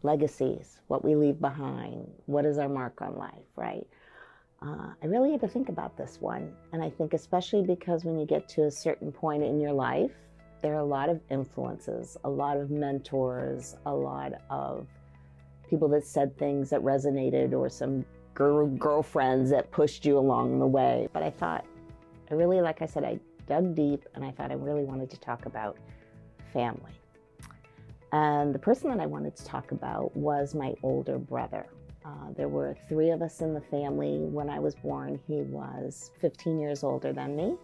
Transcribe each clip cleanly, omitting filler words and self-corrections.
legacies, what we leave behind, what is our mark on life, right? I really had to think about this one. And I think especially because when you get to a certain point in your life, there are a lot of influences, a lot of mentors, a lot of people that said things that resonated, or some girlfriends that pushed you along the way. But I thought, like I said, I dug deep and I thought I really wanted to talk about family. And the person that I wanted to talk about was my older brother. There were 3 of us in the family. When I was born, he was 15 years older than me,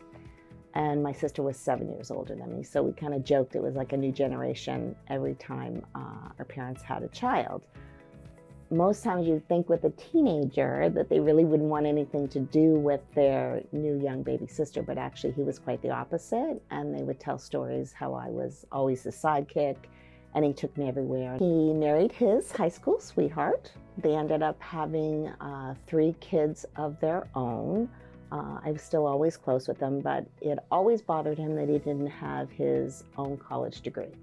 and my sister was 7 years older than me. So we kind of joked it was like a new generation every time our parents had a child. Most times you'd think with a teenager that they really wouldn't want anything to do with their new young baby sister, but actually he was quite the opposite, and they would tell stories how I was always the sidekick, and he took me everywhere. He married his high school sweetheart. They ended up having 3 kids of their own. I was still always close with them, but it always bothered him that he didn't have his own college degree.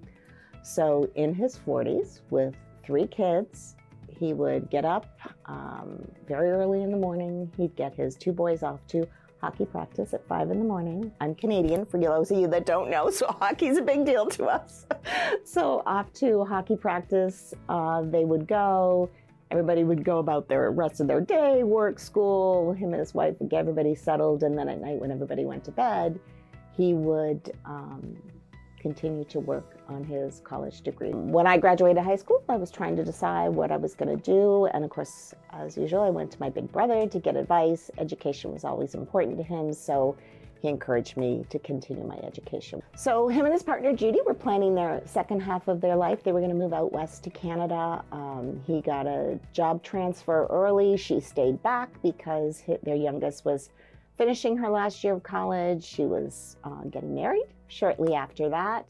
So in his 40s, with 3 kids, he would get up very early in the morning. He'd get his 2 boys off to hockey practice at 5 in the morning. I'm Canadian, for those of you that don't know, so hockey's a big deal to us. So off to hockey practice, they would go. Everybody would go about their rest of their day, work, school. Him and his wife would get everybody settled, and then at night when everybody went to bed, he would continue to work on his college degree. When I graduated high school, I was trying to decide what I was going to do, and of course, as usual, I went to my big brother to get advice. Education was always important to him, so he encouraged me to continue my education. So him and his partner Judy were planning their second half of their life. They were going to move out west to Canada. He got a job transfer early. She stayed back because their youngest was finishing her last year of college. She was getting married shortly after that.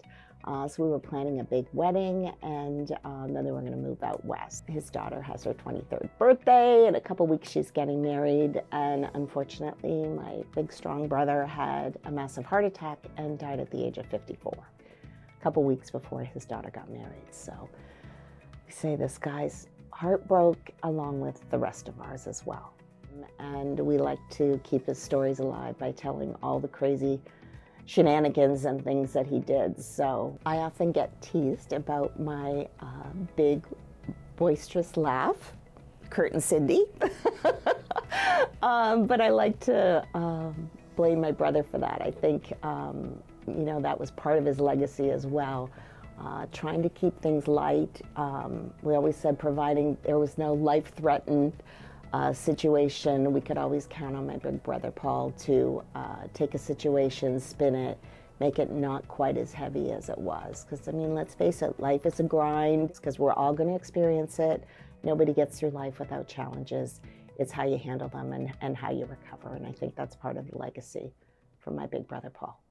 So we were planning a big wedding, and then they were going to move out west. His daughter has her 23rd birthday. In a couple weeks, she's getting married. And unfortunately, my big, strong brother had a massive heart attack and died at the age of 54, a couple weeks before his daughter got married. So we say this guy's heart broke along with the rest of ours as well. And we like to keep his stories alive by telling all the crazy shenanigans and things that he did. So I often get teased about my big, boisterous laugh, Kurt and Cindy. But I like to blame my brother for that. I think, that was part of his legacy as well. Trying to keep things light. We always said providing there was no life-threatened situation, we could always count on my big brother Paul to take a situation, spin it, make it not quite as heavy as it was. Because, I mean, let's face it, life is a grind, because we're all going to experience it. Nobody gets through life without challenges. It's how you handle them and how you recover. And I think that's part of the legacy from my big brother Paul.